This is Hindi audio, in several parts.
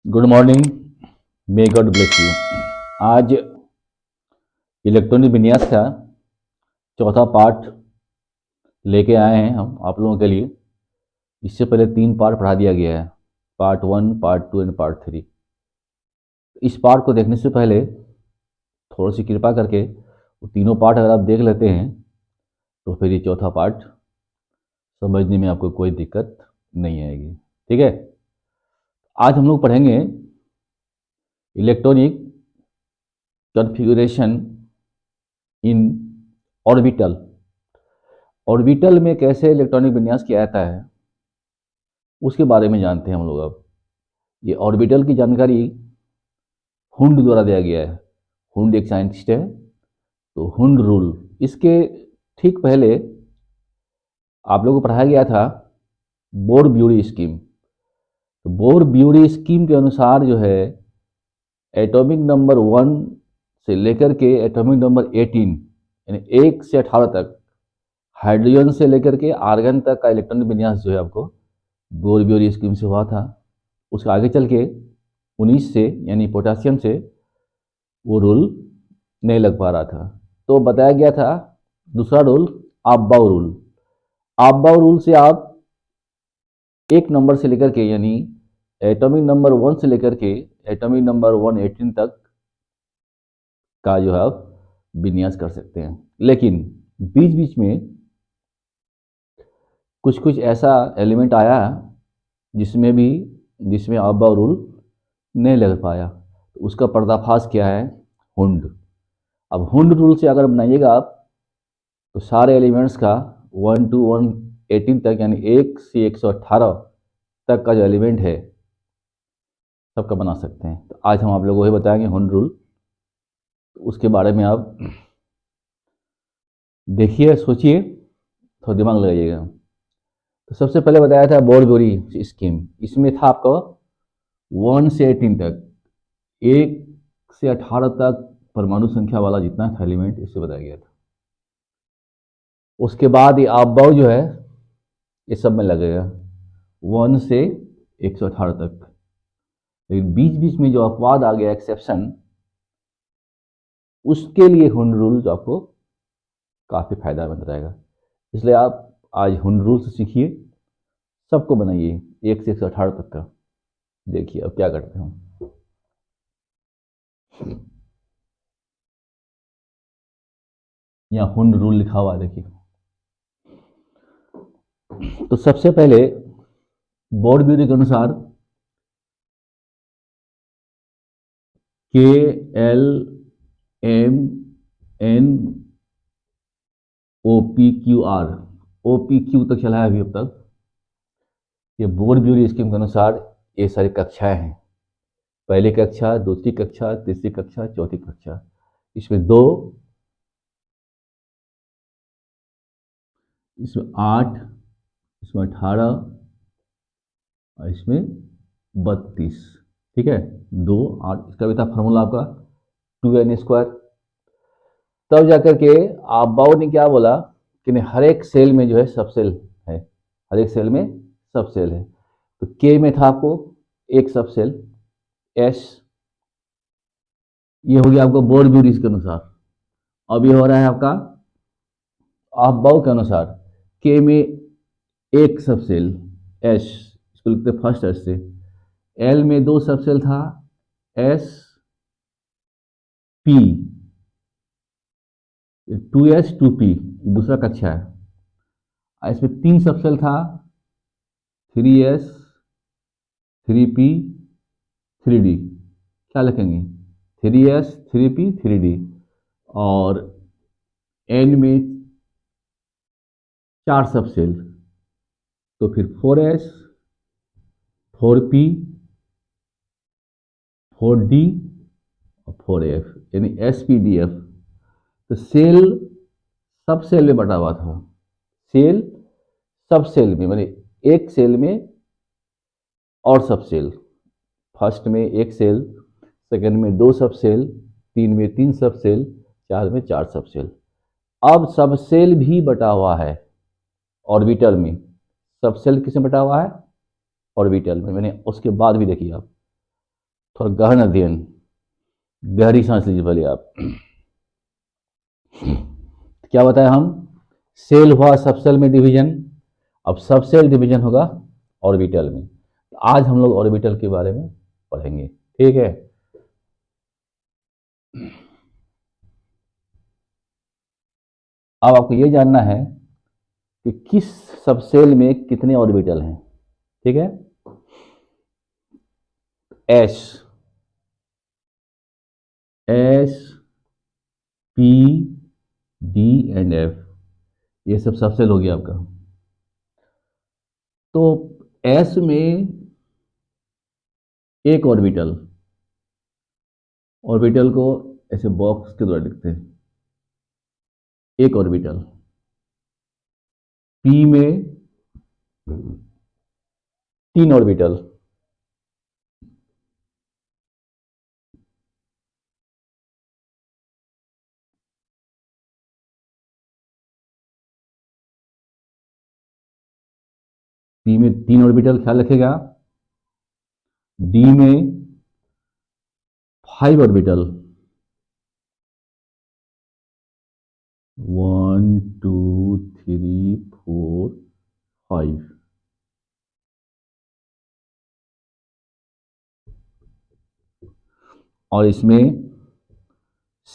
Good morning. May God bless you. आज इलेक्ट्रॉनिक विन्यास का चौथा पार्ट लेके आए हैं हम आप लोगों के लिए। इससे पहले 3 पार्ट पढ़ा दिया गया है, पार्ट 1, पार्ट 2 एंड पार्ट 3। इस पार्ट को देखने से पहले थोड़ी सी कृपा करके वो तीनों पार्ट अगर आप देख लेते हैं तो फिर ये चौथा पार्ट समझने में आपको कोई दिक्कत नहीं आएगी। ठीक है, आज हम लोग पढ़ेंगे इलेक्ट्रॉनिक कॉन्फ़िगरेशन इन ऑर्बिटल। ऑर्बिटल में कैसे इलेक्ट्रॉनिक विन्यास किया जाता है उसके बारे में जानते हैं हम लोग। अब ये ऑर्बिटल की जानकारी हुंड द्वारा दिया गया है। हुंड एक साइंटिस्ट है, तो हुंड रूल, इसके ठीक पहले आप लोगों को पढ़ाया गया था बोर ब्यूरी स्कीम। तो बोर ब्यूरी स्कीम के अनुसार जो है एटॉमिक नंबर 1 से लेकर के एटॉमिक नंबर 18 यानी 1 से 18 तक, हाइड्रोजन से लेकर के आर्गन तक का इलेक्ट्रॉनिक विन्यास जो है आपको बोर ब्यूरी स्कीम से हुआ था। उसके आगे चल के 19 से यानी पोटासियम से वो रूल नहीं लग पा रहा था, तो बताया गया था दूसरा रूल आपबाउ रूल। आपबाउ रूल से आप एक नंबर से लेकर के यानी एटॉमिक नंबर 1 से लेकर के एटॉमिक नंबर 118 तक का जो है आप विन्यास कर सकते हैं। लेकिन बीच बीच में कुछ कुछ ऐसा एलिमेंट आया जिसमें आपबाउ रूल नहीं लग पाया, तो उसका पर्दाफाश क्या है, हुंड। अब हुंड रूल से अगर बनाइएगा आप तो सारे एलिमेंट्स का 1 to 118 तक यानी 1 से 118 तक का जो एलिमेंट है सबका बना सकते हैं। तो आज हम आप लोगों को ही बताएंगे हुंड रूल, तो उसके बारे में आप देखिए, सोचिए, थोड़ा दिमाग लगाइएगा। तो सबसे पहले बताया था बोर ब्यूरी स्कीम। इसमें था आपका 1 से 18 तक, 1 से 18 तक परमाणु संख्या वाला जितना था एलिमेंट, इसे बताया गया था। उसके बाद ये आपबाउ जो है ये सब में लगेगा 1 से 118 तक। लेकिन बीच बीच में जो अपवाद आ गया, एक्सेप्शन, उसके लिए हुंड रूल जो आपको काफ़ी फायदेमंद रहेगा। इसलिए आप आज हुंड रूल से सीखिए, सबको बनाइए 1 से 118 तक का। देखिए अब क्या करते हैं हम। यहाँ हुंड रूल लिखा हुआ है, देखिए। तो सबसे पहले बोर ब्यूरी के अनुसार KLMNOPQR, OPQ तक चला है अभी अब तक। ये बोर ब्यूरी स्कीम के अनुसार ये सारी कक्षाएं हैं, पहली कक्षा, दूसरी कक्षा, तीसरी कक्षा, चौथी कक्षा। इसमें 2, इसमें 8, इसमें 18 और इसमें 32। ठीक है, 2, 8, इसका भी था फॉर्मूला आपका 2n²। तब जाकर के आप बाबू ने क्या बोला कि नहीं, हर एक सेल में जो है सब सेल है, हर एक सेल में सब सेल है। तो के में था आपको एक सब सेल, एस, ये हो गया आपको बोर ब्यूरी के अनुसार। अब ये हो रहा है आपका आप बाउ के अनुसार, के में एक सब सेल, एस, इसको लिखते फर्स्ट एस से। एल में 2 सब सेल था, एस पी, 2s 2p, दूसरा कक्षा है। इसमें 3 सब सेल था, 3s 3p 3d। क्या लिखेंगे, 3s 3p 3d। और n में 4 सब सेल, तो फिर 4s 4p 4d और 4f यानी spdf। तो सेल सब सेल में बटा हुआ था, सेल सब सेल में, माने एक सेल में और सब सेल। फर्स्ट में एक सेल, सेकंड में 2 सब सेल, 3 में 3 सब सेल, 4 में 4 सब सेल। अब सब सेल भी बटा हुआ है ऑर्बिटल में। सब सेल किसमें बटा हुआ है, ऑर्बिटल में। मैंने उसके बाद भी देखिए आप थोड़ा गहन अध्ययन, गहरी सांस लीजिए पहले आप। क्या बताया हम? सेल हुआ सबसेल में डिवीजन, अब सबसेल डिवीजन होगा ऑर्बिटल में। आज हम लोग ऑर्बिटल के बारे में पढ़ेंगे, ठीक है। अब आपको ये जानना है कि किस सबसेल में कितने ऑर्बिटल हैं, ठीक है। S S P D and F, ये सब सबसेल हो गया आपका। तो एस में एक ऑर्बिटल, ऑर्बिटल को ऐसे बॉक्स के द्वारा लिखते हैं, एक ऑर्बिटल। पी में 3 ऑर्बिटल, पी में 3 ऑर्बिटल, ख्याल रखेगा। डी में 5 ऑर्बिटल, 1 2 3 4 5। और इसमें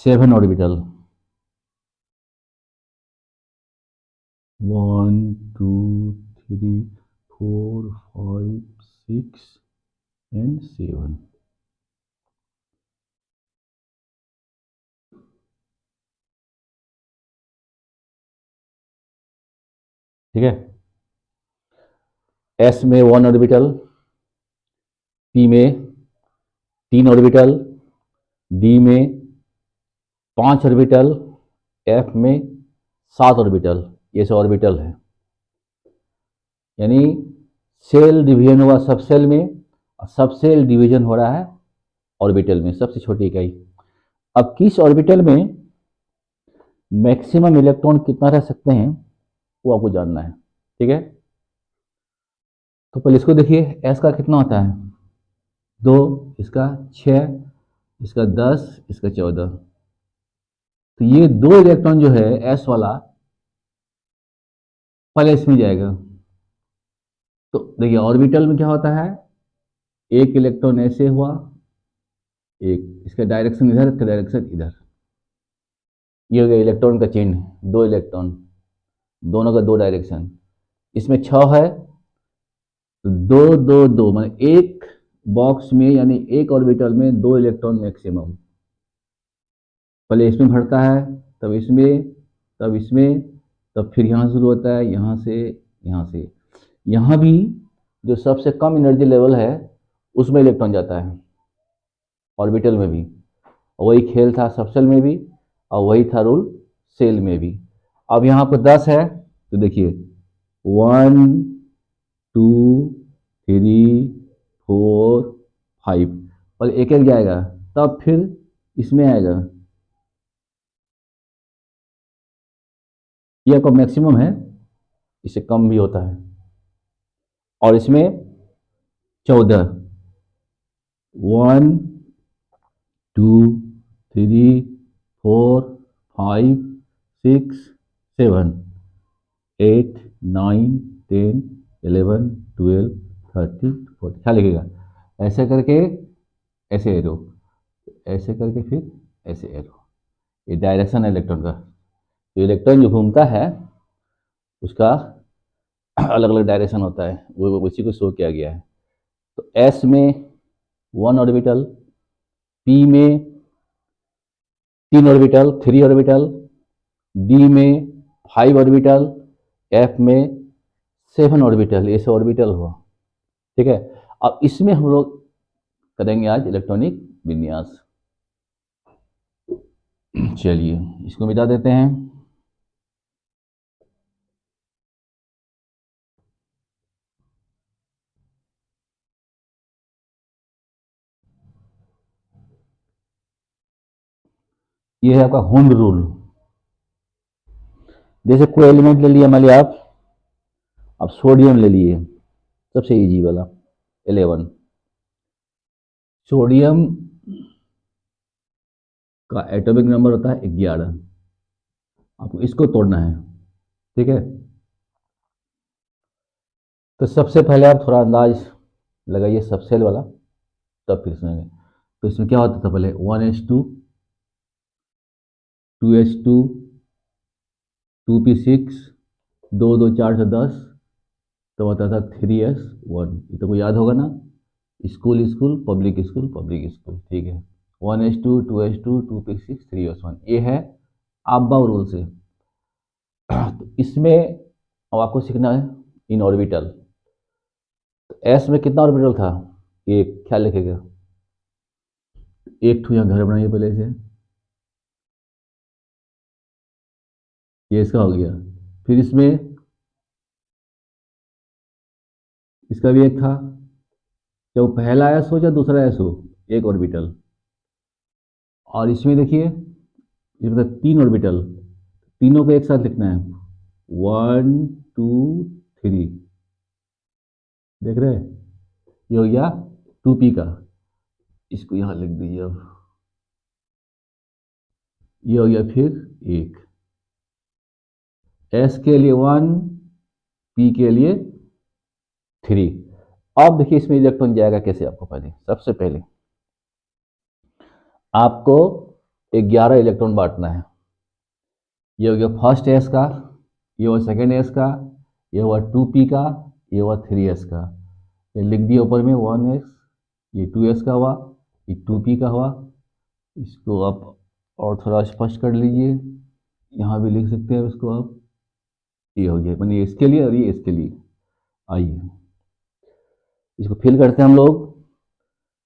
7 ऑर्बिटल, 1 2 3 4 5 6 एंड 7। ठीक है। एस में 1 ऑर्बिटल, पी में 3 ऑर्बिटल, डी में 5 ऑर्बिटल, एफ में 7 ऑर्बिटल। ये सब ऑर्बिटल है, यानी सेल डिवीजन हुआ सबसेल में, और सबसेल डिवीजन हो रहा है ऑर्बिटल में, सबसे छोटी इकाई। अब किस ऑर्बिटल में मैक्सिमम इलेक्ट्रॉन कितना रह सकते हैं वो आपको जानना है, ठीक है। तो पहले इसको देखिए, एस का कितना होता है? 2, इसका 6, इसका 10, इसका 14। तो ये 2 इलेक्ट्रॉन जो है एस वाला पहले इसमें जाएगा। तो देखिए ऑर्बिटल में क्या होता है, एक इलेक्ट्रॉन ऐसे हुआ, एक इसका डायरेक्शन इधर, इसका डायरेक्शन इधर, ये हो गया इलेक्ट्रॉन का चिन्ह। 2 इलेक्ट्रॉन, दोनों का 2 डायरेक्शन। इसमें 6 है, तो 2 2 2 माने एक बॉक्स में, यानी एक ऑर्बिटल में 2 इलेक्ट्रॉन मैक्सिमम। पहले इसमें भरता है, तब इसमें, तब इसमें, तब फिर यहाँ शुरू होता है, यहाँ से यहाँ से। यहाँ भी जो सबसे कम एनर्जी लेवल है उसमें इलेक्ट्रॉन जाता है, ऑर्बिटल में भी। वही खेल था सबसेल में भी, और वही था रूल सेल में भी। अब यहाँ पर 10 है, तो देखिए 1 2 3 4 5, और एक एक जाएगा, तब फिर इसमें आएगा। ये आपका मैक्सिमम है, इससे कम भी होता है। और इसमें 14, 1 2 3 4 5 6 7 8 9 10 11 12 13 14। क्या लिखेगा? ऐसे करके ऐसे एरो, ऐसे करके फिर ऐसे एरो। ये डायरेक्शन है इलेक्ट्रॉन का। तो इलेक्ट्रॉन जो घूमता है उसका अलग अलग डायरेक्शन होता है, वो उसी को शो किया गया है। तो एस में 1 ऑर्बिटल, पी में 3 ऑर्बिटल 3 ऑर्बिटल, डी में 5 ऑर्बिटल, एफ में 7 ऑर्बिटल। ये सब ऑर्बिटल हुआ, ठीक है। अब इसमें हम लोग करेंगे आज इलेक्ट्रॉनिक विन्यास। चलिए इसको मिटा देते हैं। ये है आपका होम रूल। जैसे कोई एलिमेंट ले लिया, मान लिया आप सोडियम ले लिए, सबसे इजी वाला 11। सोडियम का एटॉमिक नंबर होता है 11। आपको इसको तोड़ना है, ठीक है। तो सबसे पहले आप थोड़ा अंदाज लगाइए सबसेल वाला, तब फिर सुनेंगे। तो इसमें क्या होता था पहले, 1s2, 2s2, 2p6, 2 2 4 से 10, तो होता था 3s1। ये तो कोई याद होगा ना, school school public school public school, ठीक है। 1s2, 2s2, 2p6, 3s1, ये है आब्बा रूल से। तो इसमें अब आपको सीखना है इन ऑर्बिटल। एस में कितना ऑर्बिटल था, एक, ख्याल रखिएगा। एक ठो यहाँ घर बनाइए पहले से, ये इसका हो गया। फिर इसमें इसका भी एक था, चाहे वो पहला एस हो या दूसरा एस हो, एक ऑर्बिटल। और इसमें देखिए, ये मतलब 3 ऑर्बिटल, तीनों को एक साथ लिखना है, 1 2 3, देख रहे हैं। ये हो गया 2p का, इसको यहाँ लिख दीजिए अब। ये हो गया फिर एक, एस के लिए 1, पी के लिए 3। अब देखिए इसमें इलेक्ट्रॉन जाएगा कैसे, आपको पहले, सबसे पहले आपको 11 इलेक्ट्रॉन बांटना है। ये हो गया फर्स्ट एस का, ये हुआ सेकेंड एस का, ये हुआ 2p का, ये हुआ 3s का। ये लिख दिया ऊपर में 1s, ये 2s का हुआ, ये 2p का हुआ। इसको आप और थोड़ा स्पष्ट कर लीजिए, यहाँ भी लिख सकते हैं इसको आप। ये हो गया, मैंने इसके लिए और ये इसके लिए। आइए इसको फिल करते हैं हम लोग।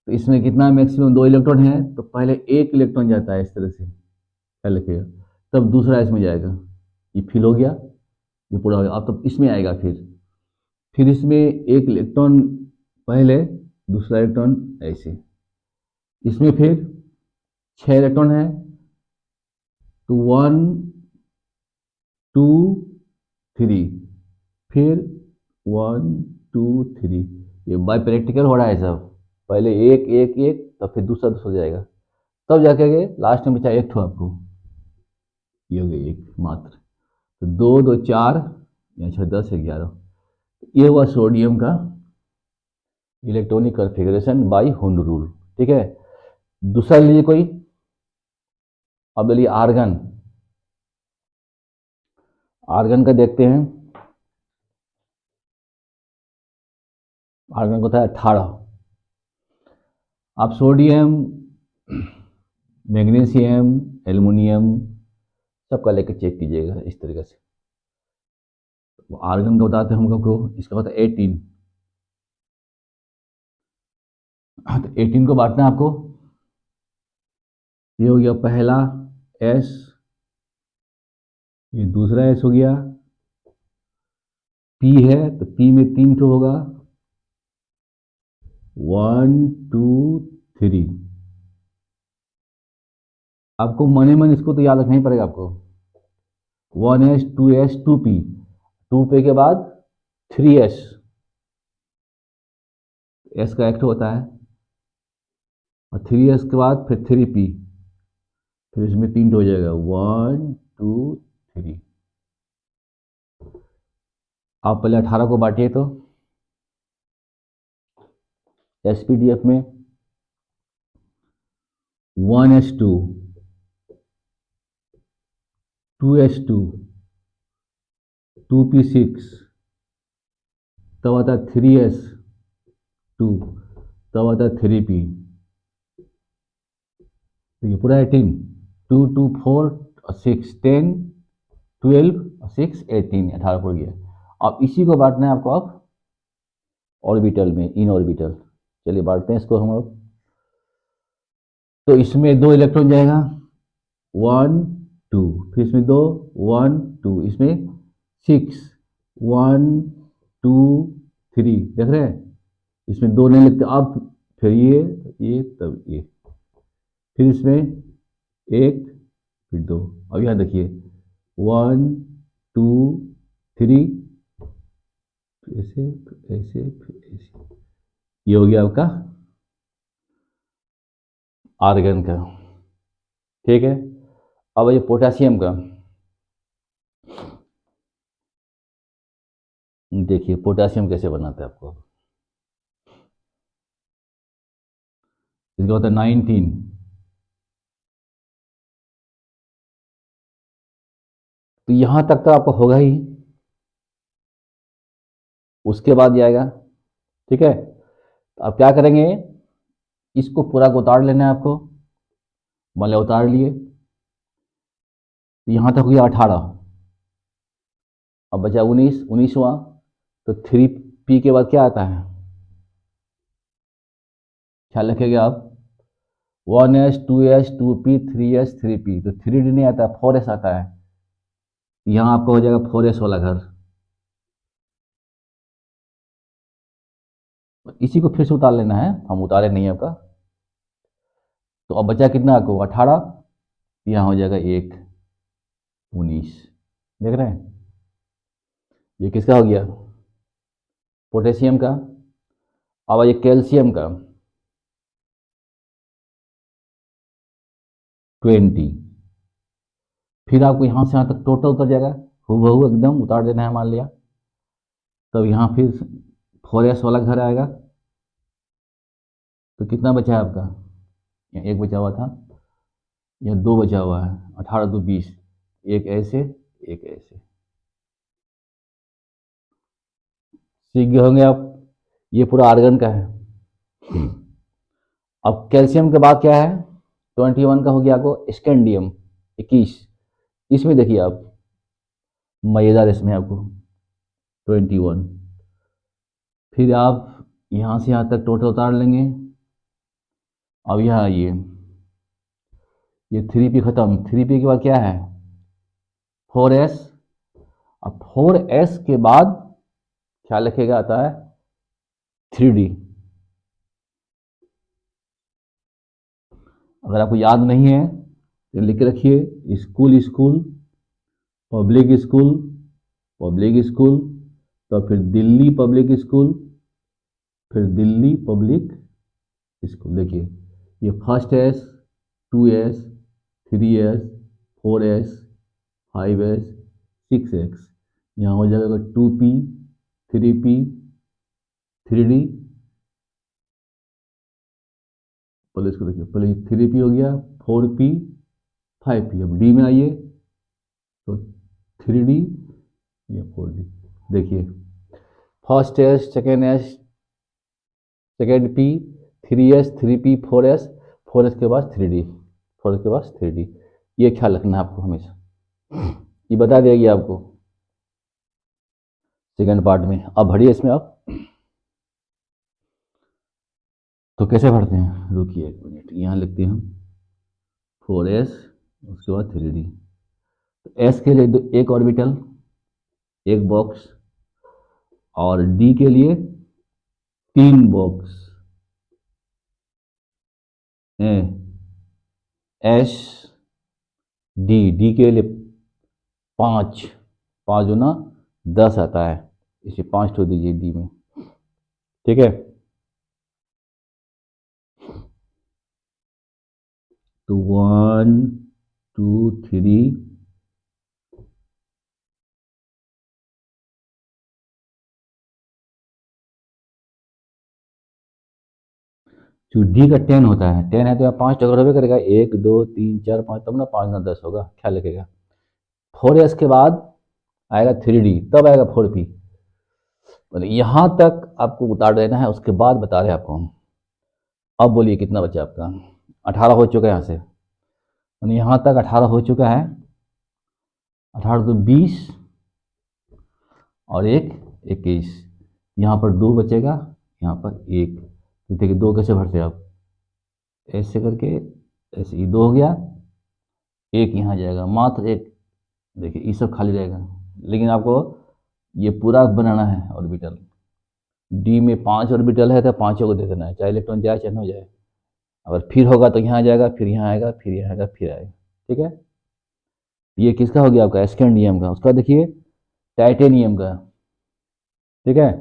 तो इसमें कितना मैक्सिमम 2 इलेक्ट्रॉन है, तो पहले एक इलेक्ट्रॉन जाता है इस तरह से, क्या लिखिएगा, तब दूसरा इसमें जाएगा। ये फिल हो गया, ये पूरा हो गया। अब तो इसमें आएगा, फिर इसमें एक इलेक्ट्रॉन पहले, दूसरा इलेक्ट्रॉन ऐसे। इसमें फिर 6 इलेक्ट्रॉन है, तो 1 2 3, फिर 1 2 3। ये बाय प्रैक्टिकल हो रहा है सब, पहले एक एक एक, तब फिर दूसरा दूसरा जाएगा, तब जाके लास्ट में बचा एक ठो आपको। ये हो गया एक मात्र। तो 2 2 4 या 6 10 11। ये हुआ सोडियम का electronic configuration by Hund rule, ठीक है। दूसरा लीजिए कोई, अब लिए आर्गन। आर्गन का देखते हैं। आर्गन को होता है 18। आप सोडियम, मैग्नीशियम, एल्युमिनियम सबका लेकर चेक कीजिएगा इस तरीके से। आर्गन का बताते हैं हम लोग को, इसका होता है 18। हाँ, तो 18 को बांटना है आपको। ये हो गया पहला एस, ये दूसरा एस हो गया। पी है तो पी में 3 ठो होगा, 1 2 3। आपको मने मन इसको तो याद रखना ही पड़ेगा आपको। 1s 2s 2p, 2p के बाद 3s, एस का एक ठो होता है, और 3s के बाद फिर 3p, फिर इसमें 3 ठो हो जाएगा, 1 2 3। आप पहले 18 को बांटिए तो एसपीडीएफ में 1s2, 2s2, 2p6, तब आता है 3s2, तब आता है 3p। तो ये पूरा 18, 2 2 4 और 6 10 12 और 6 18, 18 पड़ गया। अब इसी को बांटना है आपको अब ऑर्बिटल में, इन ऑर्बिटल। चलिए बांटते हैं इसको हम अब। तो इसमें 2 इलेक्ट्रॉन जाएगा, 1 2, फिर इसमें 2 1 2, इसमें 6 1 2 3, देख रहे हैं। इसमें 2 नहीं लिखते अब, फिर ये तब ये, फिर इसमें 1 फिर 2। अब यहाँ देखिए 1 2 3, ऐसे ऐसे ऐसे, ये हो गया आपका आर्गन का। ठीक है, अब ये पोटेशियम का, देखिए पोटेशियम कैसे बनाते हैं आपको, इसका होता है 19, तो यहां तक तो आपको होगा ही, उसके बाद जाएगा। ठीक है, तो आप क्या करेंगे, इसको पूरा को उतार लेना है आपको, मान लिया उतार लिए, तो यहां तक हो गया 18, अब बचा 19, 19वां, तो 3p के बाद क्या आता है, ख्याल रखिएगा आप, 1s 2s 2p 3s 3p, तो 3d नहीं आता, 4s आता है, यहाँ आपका हो जाएगा 4s वाला घर। इसी को फिर से उतार लेना है, हम उतारे नहीं है आपका, तो अब बचा कितना आपको 18, यहाँ हो जाएगा 1, 19, देख रहे हैं, ये किसका हो गया, पोटेशियम का। अब ये कैल्शियम का 20, फिर आपको यहाँ से यहाँ तक टोटल उतर जाएगा, हूबहू एकदम उतार देना है मान लिया, तब यहाँ फिर 4s वाला घर आएगा, तो कितना बचा है आपका, यहाँ 1 बचा हुआ था, यहाँ 2 बचा हुआ है, 18 2 20, एक ऐसे एक ऐसे, सीख गए होंगे आप, ये पूरा आर्गन का है। अब कैल्शियम के बाद क्या है, 21 का हो गया आपको स्कैंडियम 21, इसमें देखिए आप, मज़ेदार इसमें आपको 21, फिर आप यहाँ से यहाँ तक टोटल उतार लेंगे, अब यहाँ आइए, ये 3p खत्म, 3p के बाद क्या है 4s, अब 4s के बाद ख्याल रखिएगा आता है 3d, अगर आपको याद नहीं है तो लिख के रखिए, school school, public school, public school, तो फिर दिल्ली पब्लिक स्कूल, फिर दिल्ली पब्लिक स्कूल। देखिए ये first S, 2s, 3s, 4s, 5s, 6x, यहाँ हो जाएगा 2p, 3p, 3d, पहले इसको देखिए, पहले 3p हो गया, 4p, 5p, अब d में आइए, तो 3d या 4d, देखिए first S, second S, second P, 3s, 3p, 4s, 4s के बाद 3d, 4s के बाद 3d, ये ख्याल रखना है आपको हमेशा, ये बता देगी आपको सेकेंड पार्ट में। अब भरिए इसमें आप, तो कैसे भरते हैं, रुकिए 1 मिनट, यहाँ लिखते हैं हम 4s, उसके बाद 3d, तो s के लिए एक ऑर्बिटल, एक बॉक्स, और d के लिए 3 बॉक्स, एस डी के लिए 5, 5 गुना 10 आता है, इसे 5 ठो दीजिए डी में। ठीक है, तो 1 2 3, जो डी का 10 होता है, 10 है तो यहाँ 5 टकर होगा करेगा, 1 2 3 4 5, तब ना 5 ना 10 होगा, ख्याल रखेगा। 4s के बाद आएगा 3d, तब आएगा 4p, मतलब यहाँ तक आपको उतार देना है, उसके बाद बता रहे हैं आपको हम। अब बोलिए कितना बचा आपका, 18 हो चुका है यहाँ से, यानी यहाँ तक 18 हो चुका है, 18 तो 20, और एक 21, यहाँ पर 2 बचेगा, यहाँ पर 1, तो देखिए 2 कैसे भरते हैं आप, ऐसे करके, ऐसे ये 2 हो गया, 1 यहाँ जाएगा, मात्र 1, देखिए ये सब खाली रहेगा, लेकिन आपको ये पूरा बनाना है ऑर्बिटल, डी में 5 ऑर्बिटल है तो 5 को दे देना है, चाहे इलेक्ट्रॉन जाए चाहे न जाए, अगर फिर होगा तो यहाँ जाएगा, फिर यहाँ आएगा, फिर यहाँ आएगा, फिर आएगा। ठीक है, ये किसका हो गया आपका, स्कैंडियम का, उसका देखिए टाइटेनियम का। ठीक है,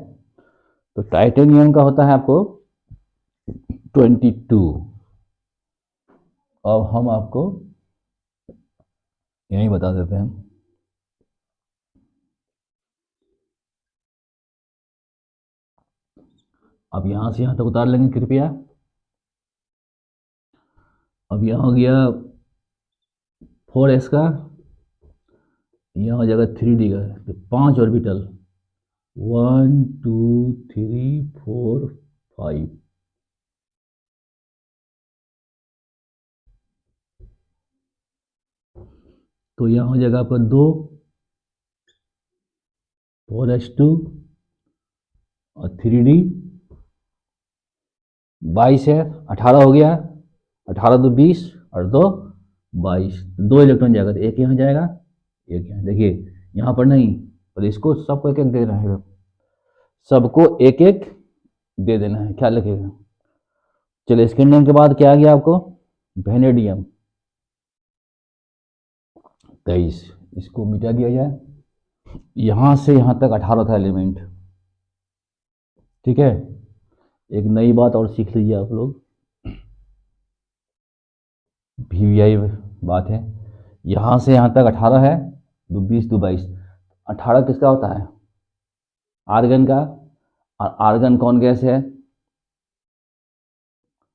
तो टाइटेनियम का होता है आपको 22, अब हम आपको यही बता देते हैं। अब यहाँ से यहाँ तक उतार लेंगे कृपया। अब यहाँ हो गया 4s का, यहाँ हो जाएगा 3d का, तो 5 ऑर्बिटल, 1 2 3 4 5। तो यहाँ हो जाएगा आपका 2 4s2 और 3d 22 है, 18 हो गया, 18 2 20 और 2 22, 2 इलेक्ट्रॉन जाएगा, तो एक यहाँ जाएगा, एक यहाँ। देखिए यहाँ पर नहीं, और इसको सबको एक एक दे रहे हैं, सबको एक एक दे देना है, ख्याल रखिएगा। चलिए स्कैंडियम के बाद क्या आ गया आपको, वेनेडियम 23, इसको मिटा दिया जाए। यहाँ से यहाँ तक 18 था एलिमेंट, ठीक है। एक नई बात और सीख लीजिए आप लोग, वीवीआई बात है। यहाँ से यहाँ तक 18 है, 2 20 2 22, 18 किसका होता है, आर्गन का। और आर्गन कौन गैस है,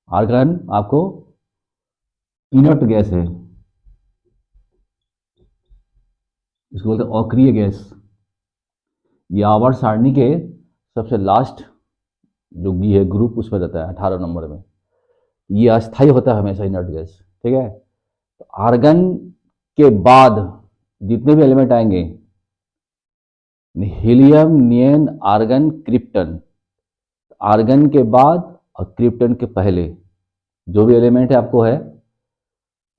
आर्गन आपको इनर्ट गैस है, इसको बोलते हैं अक्रिय गैस। ये आवर्त सारणी के सबसे लास्ट जो गी है ग्रुप, उसमें रहता है 18 नंबर में। ये अस्थायी होता है हमेशा इनर्ट गैस, ठीक है। तो आर्गन के बाद जितने भी एलिमेंट आएंगे, helium neon argon krypton, argon के बाद और क्रिप्टन के पहले जो भी एलिमेंट है आपको है,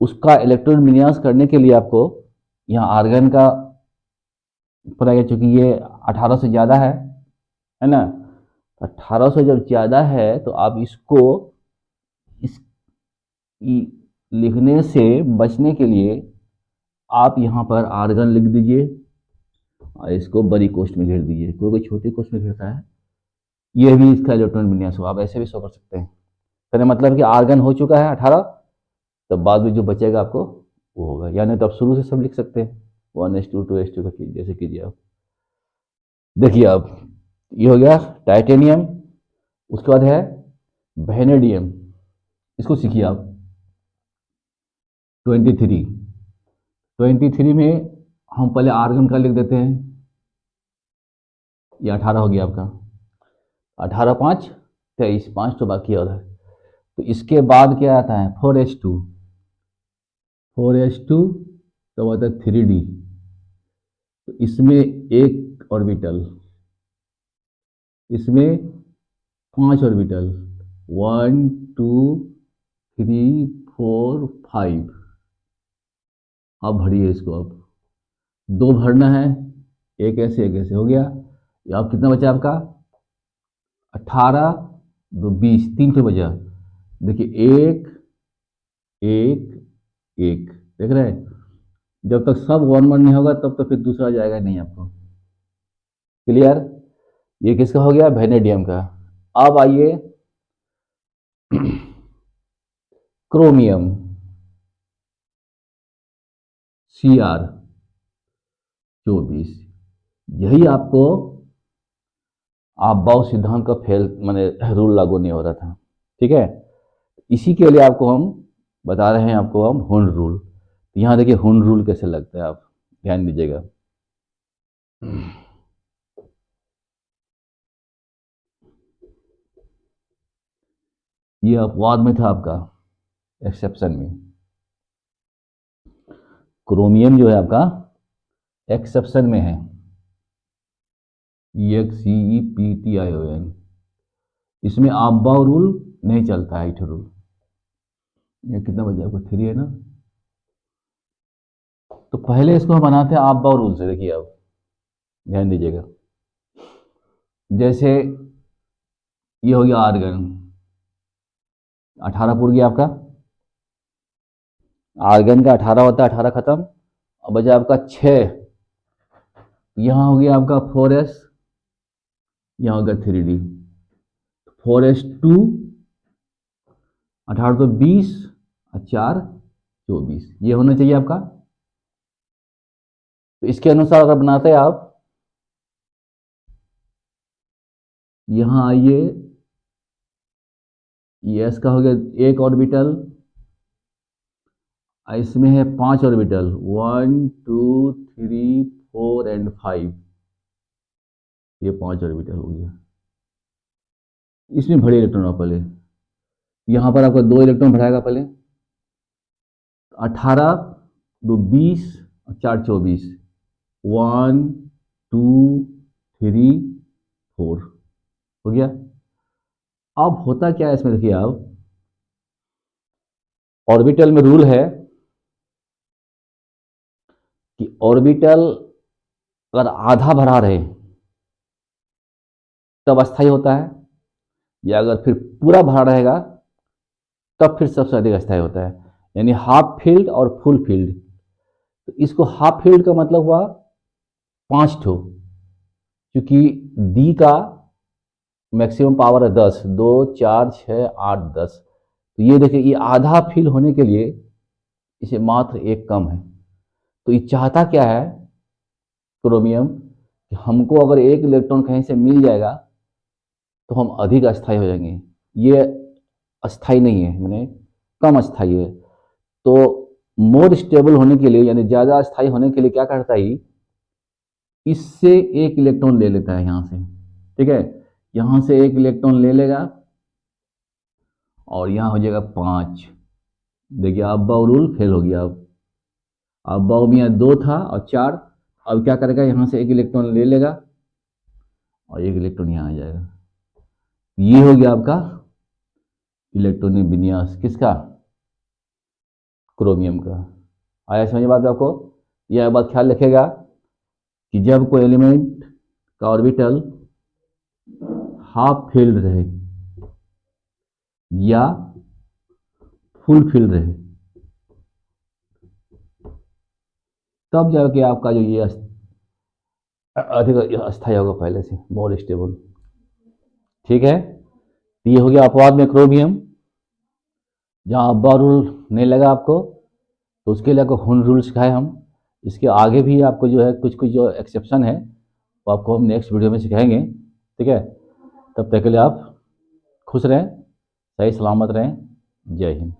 उसका इलेक्ट्रॉन विन्यास करने के लिए आपको यहाँ आर्गन का पता है, चूंकि ये 18 से ज़्यादा है ना, 18 से जब ज़्यादा है तो आप इसको इस लिखने से बचने के लिए आप यहाँ पर आर्गन लिख दीजिए और इसको बड़ी कोष्ठ में घेर दीजिए। कोई कोई छोटी कोष्ठ में घेरता है, ये भी इसका इलेक्ट्रॉन विन्यास हो, आप ऐसे भी शो कर सकते हैं। कहने मतलब कि आर्गन हो चुका है 18, तब बाद में जो बचेगा आपको वो होगा, यानी तो आप शुरू से सब लिख सकते हैं, 1s2 2s2 का जैसे कीजिए आप। देखिए अब ये हो गया टाइटेनियम, उसके बाद है वेनेडियम, इसको सीखिए आप। 23 में हम पहले आर्गन का लिख देते हैं, ये 18 हो गया आपका, 18 5 23, 5 तो बाकी और है। तो इसके बाद क्या आता है 4s2, 4s2 तो आता है 3d, तो इसमें एक ऑर्बिटल, इसमें 5 ऑर्बिटल, 1 2 3 4 5। अब भरिए इसको, अब 2 भरना है, एक ऐसे हो गया। अब कितना बचा आपका 18 2 20, 3 तो बचा। देखिए एक एक एक, देख रहे हैं, जब तक सब 1 1 नहीं होगा तब तक फिर दूसरा जाएगा नहीं आपको। क्लियर, ये किसका हो गया वेनेडियम का। अब आइए क्रोमियम Cr24, यही आपको आपबाउ सिद्धांत का फेल माने रूल लागू नहीं हो रहा था, ठीक है। इसी के लिए आपको हम बता रहे हैं, आपको हम हुन रूल। यहाँ देखिए हुन रूल कैसे लगता है, आप ध्यान दीजिएगा। ये अपवाद में था आपका, एक्सेप्शन में। क्रोमियम जो है आपका एक्सेप्शन में है, EXCEPTION, इसमें आपबाउ रूल नहीं चलता है, इट रूल। ये कितना बजा आपको 3 है ना, तो पहले इसको हम बनाते हैं आपबाउ रूल से। देखिए अब ध्यान दीजिएगा, जैसे ये हो गया आर्गन, 18 पूर गया आपका, आर्गन का 18 होता है, 18 खत्म। अब बचा आपका 6, यहाँ हो गया आपका 4s, यहाँ हो गया 3d, 4s2 18 तो 20 और 4 24 ये होना चाहिए आपका। तो इसके अनुसार अगर बनाते हैं आप, यहां आइए, ये एस का हो गया एक ऑर्बिटल, इसमें है 5 ऑर्बिटल, 1 2 3 4 एंड 5, ये 5 ऑर्बिटल हो गया। इसमें भरे इलेक्ट्रॉन आप पहले, यहाँ पर आपका 2 इलेक्ट्रॉन भराएगा पहले, 18 2 20 और 4 24, 1 2 3 4 हो गया। अब होता क्या है इसमें, देखिए आप, ऑर्बिटल में रूल है कि ऑर्बिटल अगर आधा भरा रहे तब अस्थायी होता है, या अगर फिर पूरा भरा रहेगा तब फिर सबसे अधिक अस्थायी होता है, यानी हाफ फील्ड और फुल फील्ड। तो इसको हाफ फील्ड का मतलब हुआ 5 ठो, क्योंकि डी का मैक्सिमम पावर है 10, 2 4 6 8 10। तो ये देखिए, ये आधा फील होने के लिए इसे मात्र एक कम है। तो ये चाहता क्या है क्रोमियम, कि हमको अगर एक इलेक्ट्रॉन कहीं से मिल जाएगा तो हम अधिक अस्थायी हो जाएंगे। ये अस्थायी नहीं है, मैंने कम अस्थायी है। तो मोर स्टेबल होने के लिए, यानी ज़्यादा अस्थायी होने के लिए क्या करता है, इससे एक इलेक्ट्रॉन ले लेता है यहाँ से, ठीक है, यहाँ से एक इलेक्ट्रॉन ले लेगा और यहाँ हो जाएगा 5। देखिए अब्बा रूल फेल हो गया। अब बाउ में 2 था और 4, अब क्या करेगा, यहाँ से एक इलेक्ट्रॉन ले लेगा और एक इलेक्ट्रॉन यहाँ आ जाएगा। ये हो गया आपका इलेक्ट्रॉनिक विन्यास किसका, क्रोमियम का। आया समझ बात आपको। यह बात ख्याल रखेगा कि जब कोई एलिमेंट का ऑर्बिटल हाफ फील्ड रहे या फुल फील्ड रहे, तब जाके आपका जो ये अधिक अस्थायी होगा पहले से, मोर स्टेबल। ठीक है, तो ये हो गया अपवाद में क्रोमियम। जहाँ अब्बा रूल नहीं लगा आपको, तो उसके लिए आपको हुन रूल सिखाए हम। इसके आगे भी आपको जो है कुछ कुछ जो एक्सेप्शन है वो आपको हम नेक्स्ट वीडियो में सिखाएंगे। ठीक है, तब तक के लिए आप खुश रहें, सही सलामत रहें। जय हिंद।